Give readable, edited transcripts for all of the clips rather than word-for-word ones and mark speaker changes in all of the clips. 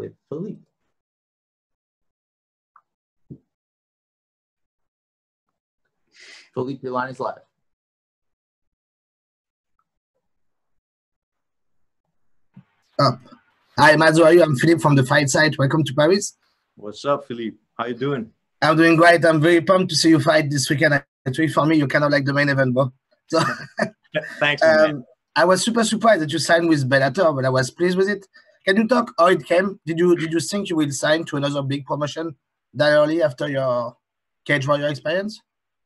Speaker 1: with Philippe. Philippe, your line is live.
Speaker 2: Up. Hi, Mads, how are you? I'm Philippe from the fight site. Welcome to Paris.
Speaker 3: What's up, Philippe? How you doing?
Speaker 2: I'm doing great. I'm very pumped to see you fight this weekend. Actually, for me, you're kind of like the main event, bro. So,
Speaker 3: thanks, man.
Speaker 2: I was super surprised that you signed with Bellator, but I was pleased with it. Can you talk how it came? Did you think you will sign to another big promotion that early after your Cage Warrior experience?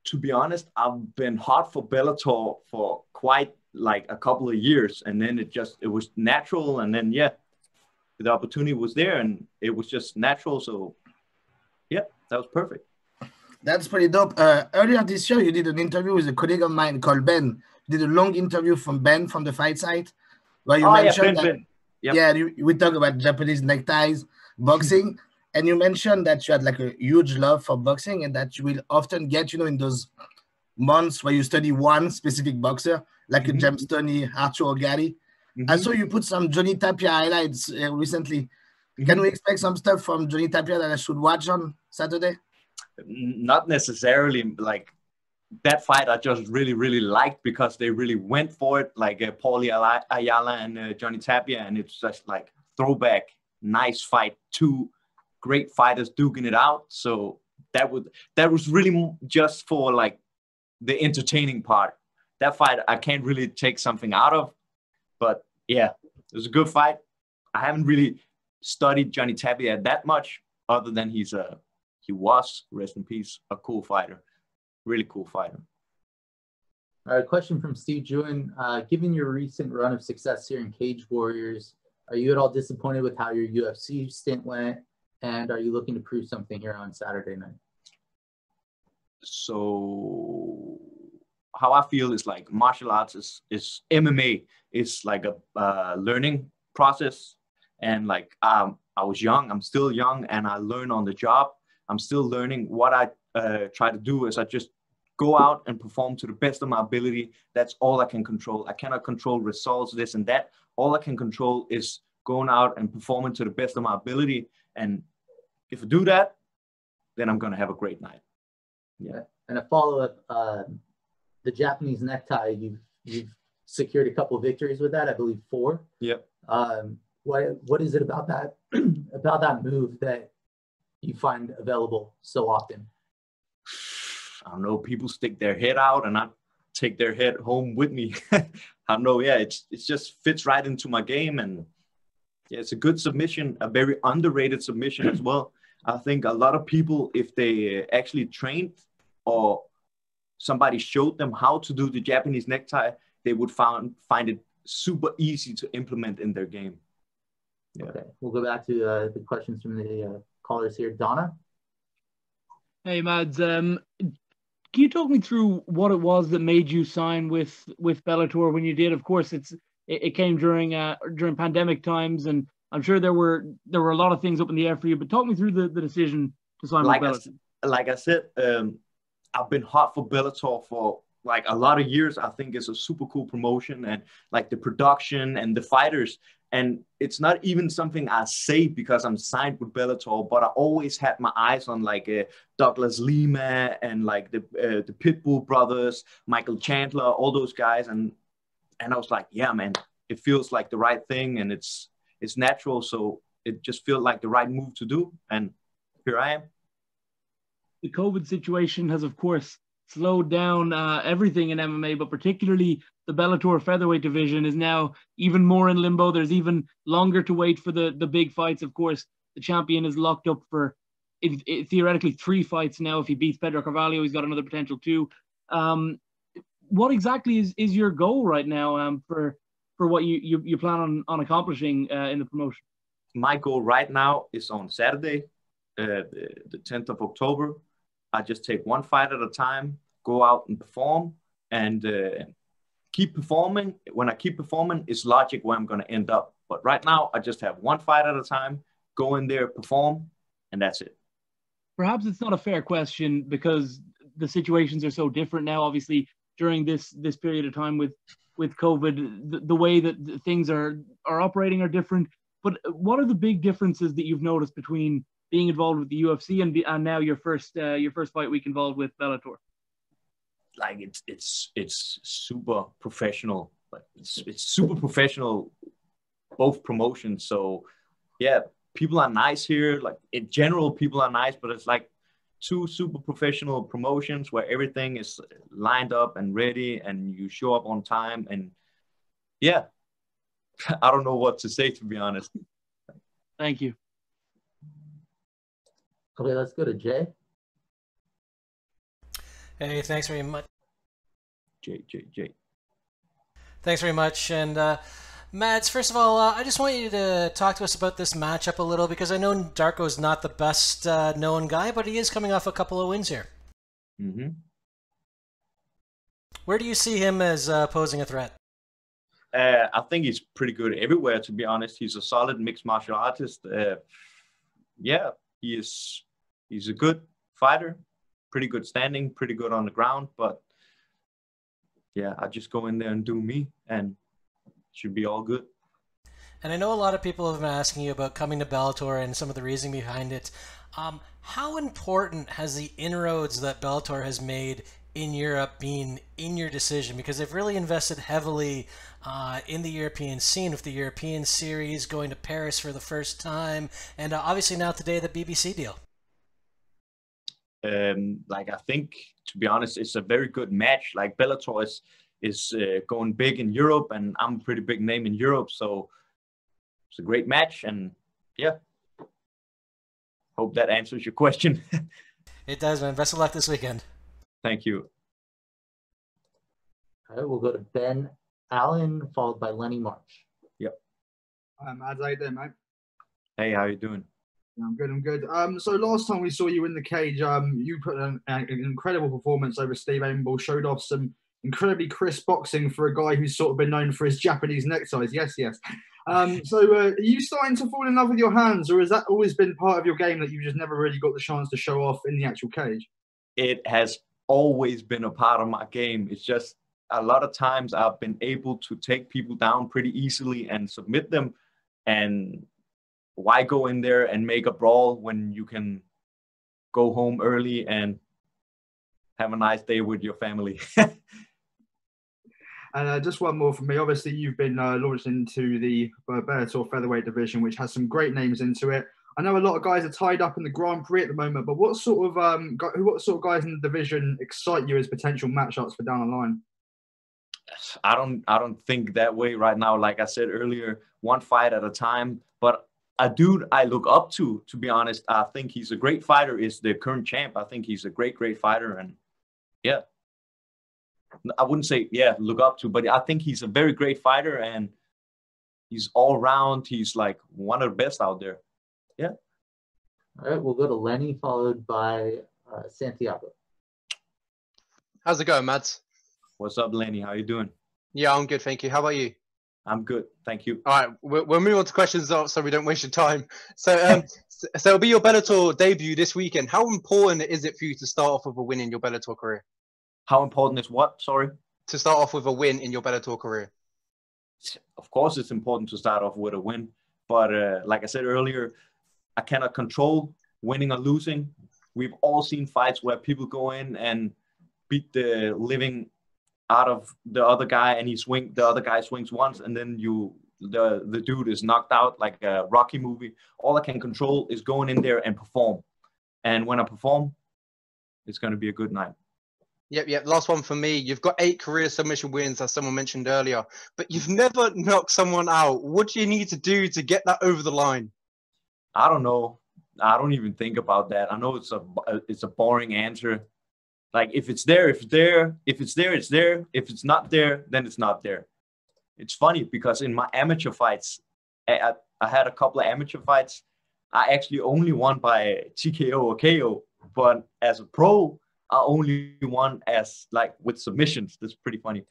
Speaker 3: To be honest, I've been hot for Bellator for quite like a couple of years, and then it was natural, and then the opportunity was there, and it was just natural. So yeah, that was perfect.
Speaker 2: That's pretty dope. Earlier this year, you did an interview with a colleague of mine called Ben. You did a long interview from Ben from the fight site, where you mentioned that we talk about Japanese neckties, boxing, and you mentioned that you had like a huge love for boxing, and that you will often get, in those months where you study one specific boxer, like a James Toney, Arthur Gatti. I saw you put some Johnny Tapia highlights recently. Can we expect some stuff from Johnny Tapia that I should watch on Saturday?
Speaker 3: Not necessarily. Like that fight, I just really, really liked because they really went for it, like Paulie Ayala and Johnny Tapia, and it's just like throwback, nice fight, two great fighters duking it out. So that was really just for like the entertaining part. That fight, I can't really take something out of, but yeah, it was a good fight. I haven't really studied Johnny Tapia that much, other than he was, rest in peace, a cool fighter, really cool fighter.
Speaker 1: All right, question from Steve Jewin. Given your recent run of success here in Cage Warriors, are you at all disappointed with how your UFC stint went? And are you looking to prove something here on Saturday night?
Speaker 3: So how I feel is like martial arts is MMA. It's like a learning process. And like I was young, I'm still young, and I learn on the job. I'm still learning. What I try to do is I just go out and perform to the best of my ability. That's all I can control. I cannot control results, this and that. All I can control is going out and performing to the best of my ability. And if I do that, then I'm going to have a great night.
Speaker 1: Yeah. And a follow-up, the Japanese necktie, you've secured a couple of victories with that, I believe 4.
Speaker 3: Yep.
Speaker 1: What is it about that about that move that you find available so often?
Speaker 3: I don't know. People stick their head out, and I take their head home with me. I don't know. Yeah, it just fits right into my game, and yeah, it's a good submission, a very underrated submission as well. I think a lot of people, if they actually trained or somebody showed them how to do the Japanese necktie, they would find it super easy to implement in their game.
Speaker 1: Yeah. Okay, we'll go back to the questions from the callers here. Donna?
Speaker 4: Hey, Mads. Can you talk me through what it was that made you sign with Bellator when you did? Of course, it came during pandemic times, and I'm sure there were a lot of things up in the air for you. But talk me through the decision to sign with Bellator.
Speaker 3: Like I said, I've been hot for Bellator for like a lot of years. I think it's a super cool promotion, and like the production and the fighters. And it's not even something I say because I'm signed with Bellator, but I always had my eyes on like Douglas Lima and like the Pitbull brothers, Michael Chandler, all those guys. And I was like, yeah, man, it feels like the right thing, and it's natural. So it just feels like the right move to do. And here I am.
Speaker 4: The COVID situation has, of course, slowed down everything in MMA, but particularly the Bellator featherweight division is now even more in limbo. There's even longer to wait for the big fights. Of course, the champion is locked up for theoretically 3 fights now. If he beats Pedro Carvalho, he's got another potential 2. What exactly is your goal right now for what you plan on accomplishing in the promotion?
Speaker 3: My goal right now is on Saturday, the 10th of October. I just take one fight at a time, go out and perform, and keep performing. When I keep performing, it's logic where I'm going to end up. But right now, I just have one fight at a time, go in there, perform, and that's it.
Speaker 4: Perhaps it's not a fair question because the situations are so different now. Obviously, during this period of time with COVID, the way that things are operating are different. But what are the big differences that you've noticed between being involved with the UFC and now your first fight week involved with Bellator?
Speaker 3: Like it's super professional. Like it's super professional, both promotions. So yeah, people are nice here. Like in general, people are nice, but it's like two super professional promotions where everything is lined up and ready, and you show up on time. And yeah, I don't know what to say, to be honest.
Speaker 4: Thank you.
Speaker 1: Okay, let's go to Jay.
Speaker 5: Hey, thanks very much.
Speaker 3: Jay.
Speaker 5: Thanks very much. And Mads, first of all, I just want you to talk to us about this matchup a little, because I know Darko's not the best known guy, but he is coming off a couple of wins here.
Speaker 3: Mm-hmm.
Speaker 5: Where do you see him as posing a threat?
Speaker 3: I think he's pretty good everywhere, to be honest. He's a solid mixed martial artist. Yeah, he's a good fighter, pretty good standing, pretty good on the ground. But yeah, I just go in there and do me, and should be all good.
Speaker 5: And I know a lot of people have been asking you about coming to Bellator and some of the reasoning behind it. How important has the inroads that Bellator has made in Europe been in your decision? Because they've really invested heavily in the European scene, with the European series, going to Paris for the first time, and obviously now today the BBC deal.
Speaker 3: Like, I think, to be honest, it's a very good match. Like, Bellator is going big in Europe, and I'm a pretty big name in Europe, so it's a great match. And yeah, hope that answers your question.
Speaker 5: It does, man. Best of luck this weekend.
Speaker 3: Thank you.
Speaker 1: All right, we'll go to Ben Allen, followed by Lenny March.
Speaker 3: Yep.
Speaker 6: Mads, how you doing, mate?
Speaker 3: Hey, how you doing?
Speaker 6: I'm good. So last time we saw you in the cage, you put an incredible performance over Steve Aimable, showed off some incredibly crisp boxing for a guy who's sort of been known for his Japanese neckties. Yes. So are you starting to fall in love with your hands, or has that always been part of your game that you've just never really got the chance to show off in the actual cage?
Speaker 3: It has always been a part of my game. It's just a lot of times I've been able to take people down pretty easily and submit them. And why go in there and make a brawl when you can go home early and have a nice day with your family?
Speaker 6: And just one more from me. Obviously, you've been launched into the Bellator featherweight division, which has some great names into it. I know a lot of guys are tied up in the Grand Prix at the moment, but what sort of guys in the division excite you as potential matchups for down the line?
Speaker 3: I don't think that way right now. Like I said earlier, one fight at a time. But a dude I look up to be honest, I think he's a great fighter, is the current champ. I think he's a great fighter. And yeah, I wouldn't say, look up to, but I think he's a very great fighter, and he's all round. He's like one of the best out there. Yeah.
Speaker 1: All right, we'll go to Lenny, followed by Santiago.
Speaker 7: How's it going, Mads?
Speaker 3: What's up, Lenny? How you doing?
Speaker 7: Yeah, I'm good, thank you. How about you?
Speaker 3: I'm good, thank you.
Speaker 7: All right, we'll move on to questions so we don't waste your time. So, so it'll be your Bellator debut this weekend. How important is it for you to start off with a win in your Bellator career?
Speaker 3: How important is what? Sorry?
Speaker 7: To start off with a win in your Bellator career.
Speaker 3: Of course, it's important to start off with a win. But like I said earlier, I cannot control winning or losing. We've all seen fights where people go in and beat the living out of the other guy, and the other guy swings once, and then the dude is knocked out like a Rocky movie. All I can control is going in there and perform. And when I perform, it's going to be a good night.
Speaker 7: Yep. Last one for me. You've got 8 career submission wins, as someone mentioned earlier, but you've never knocked someone out. What do you need to do to get that over the line?
Speaker 3: I don't know. I don't even think about that. I know it's a boring answer. Like, if it's there, it's there. If it's there, it's there. If it's not there, then it's not there. It's funny because in my amateur fights, I had a couple of amateur fights. I actually only won by TKO or KO, but as a pro, I only won with submissions. That's pretty funny.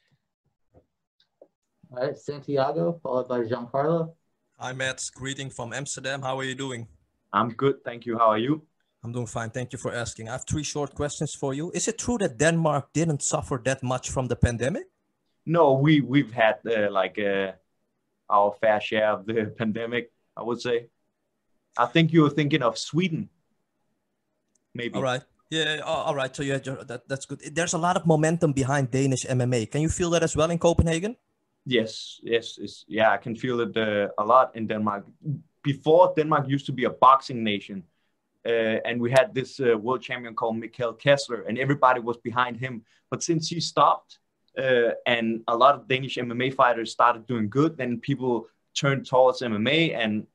Speaker 1: All right, Santiago, followed by Giancarlo.
Speaker 8: Hi, Matt. Greeting from Amsterdam. How are you doing?
Speaker 3: I'm good, thank you. How are you?
Speaker 8: I'm doing fine. Thank you for asking. I have 3 short questions for you. Is it true that Denmark didn't suffer that much from the pandemic?
Speaker 3: No, we've had our fair share of the pandemic. I would say. I think you were thinking of Sweden, maybe.
Speaker 8: All right. Yeah, all right. So that's good. There's a lot of momentum behind Danish MMA. Can you feel that as well in Copenhagen?
Speaker 3: Yes. Yeah, I can feel it a lot in Denmark. Before, Denmark used to be a boxing nation. And we had this world champion called Mikkel Kessler, and everybody was behind him. But since he stopped, and a lot of Danish MMA fighters started doing good, then people turned towards MMA, and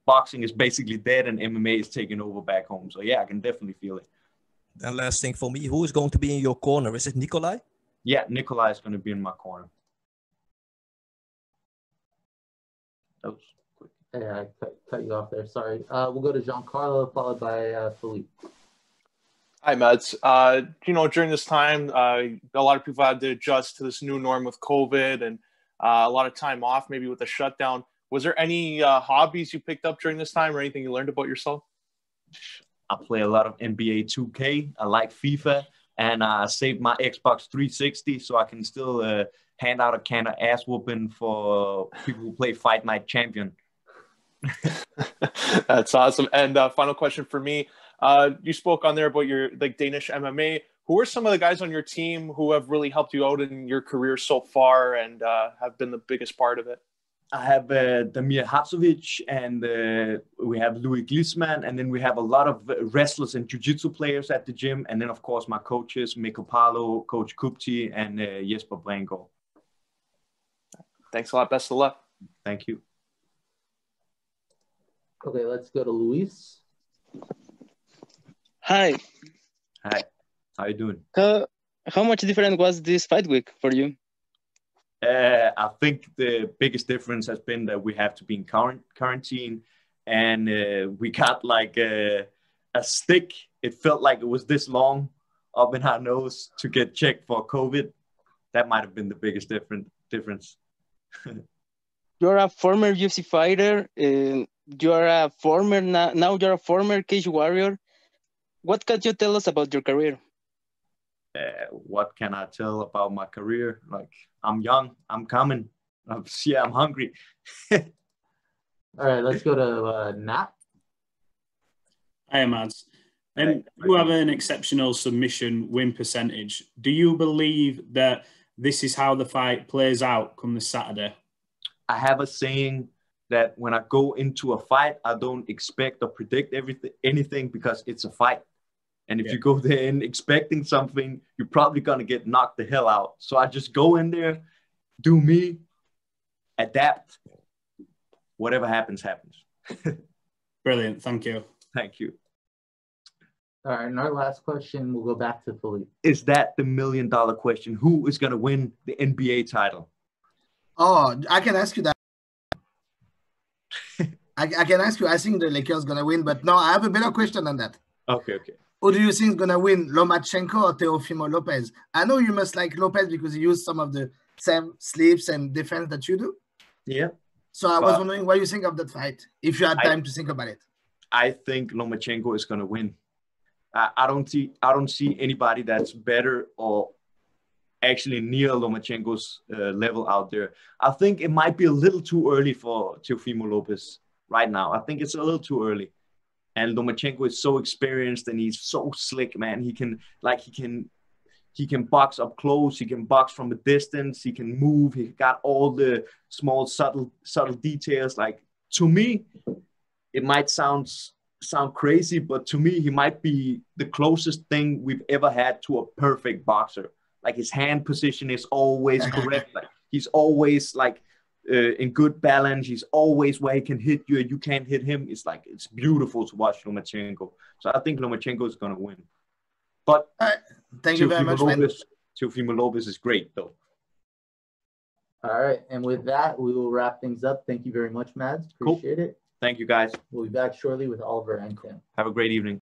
Speaker 3: boxing is basically dead, and MMA is taking over back home. So yeah, I can definitely feel it.
Speaker 8: And last thing for me, who is going to be in your corner? Is it Nikolai?
Speaker 3: Yeah, Nikolai is going to be in my corner. That was quick.
Speaker 1: Yeah, I cut you off there. Sorry. We'll go to Giancarlo, followed by Philippe.
Speaker 9: Hi, Mads. During this time, a lot of people had to adjust to this new norm with COVID and a lot of time off, maybe with the shutdown. Was there any hobbies you picked up during this time or anything you learned about yourself?
Speaker 3: I play a lot of NBA 2K. I like FIFA, and I saved my Xbox 360 so I can still hand out a can of ass whooping for people who play Fight Night Champion.
Speaker 9: That's awesome. And final question for me. You spoke on there about your Danish MMA. Who are some of the guys on your team who have really helped you out in your career so far and have been the biggest part of it?
Speaker 3: I have Damir Hatzovic, and we have Louis Glisman, and then we have a lot of wrestlers and jiu-jitsu players at the gym, and then of course my coaches, Mikko Palo, Coach Kupti, and Jesper Brengård.
Speaker 9: Thanks a lot. Best of luck.
Speaker 3: Thank you.
Speaker 1: Okay, let's go to Luis.
Speaker 10: Hi.
Speaker 3: Hi. How you doing?
Speaker 10: How much different was this fight week for you?
Speaker 3: I think the biggest difference has been that we have to be in quarantine, and we got like a stick. It felt like it was this long up in our nose to get checked for COVID. That might have been the biggest difference.
Speaker 10: You're a former UFC fighter. You're a former now you're a former cage warrior. What can you tell us about your career?
Speaker 3: What can I tell about my career? Like, I'm young, I'm coming. I'm hungry.
Speaker 1: All right, let's go to Nat.
Speaker 11: Hi, Mads. You have an exceptional submission win percentage. Do you believe that this is how the fight plays out come this Saturday?
Speaker 3: I have a saying that when I go into a fight, I don't expect or predict anything because it's a fight. And if you go there and expecting something, you're probably going to get knocked the hell out. So I just go in there, do me, adapt. Whatever happens, happens.
Speaker 11: Brilliant. Thank you.
Speaker 3: Thank you.
Speaker 1: All right, and our last question, we'll go back to Philippe.
Speaker 3: Is that the $1 million question? Who is going to win the NBA title?
Speaker 2: Oh, I can ask you that. I can ask you. I think the Lakers going to win, but no, I have a better question than that.
Speaker 3: Okay.
Speaker 2: Who do you think is going to win, Lomachenko or Teofimo Lopez? I know you must like Lopez because he used some of the same sleeps and defense that you do.
Speaker 3: Yeah.
Speaker 2: So I was wondering what you think of that fight, if you had time to think about it.
Speaker 3: I think Lomachenko is going to win. I don't see anybody that's better or actually near Lomachenko's level out there. I think it might be a little too early for Teofimo Lopez right now. I think it's a little too early. And Lomachenko is so experienced and he's so slick, man. He can box up close. He can box from a distance. He can move. He got all the small, subtle details. Like, to me, it might sound crazy, but to me, he might be the closest thing we've ever had to a perfect boxer. Like, his hand position is always correct. Like, he's always like in good balance. He's always where he can hit you and you can't hit him. It's beautiful to watch Lomachenko. So I think Lomachenko is going to win. But
Speaker 2: thank you very much, man.
Speaker 3: Teofimo Lopez is great, though.
Speaker 1: All right. And with that, we will wrap things up. Thank you very much, Mads. Appreciate it.
Speaker 3: Thank you, guys.
Speaker 1: We'll be back shortly with Oliver and Tim.
Speaker 3: Have a great evening.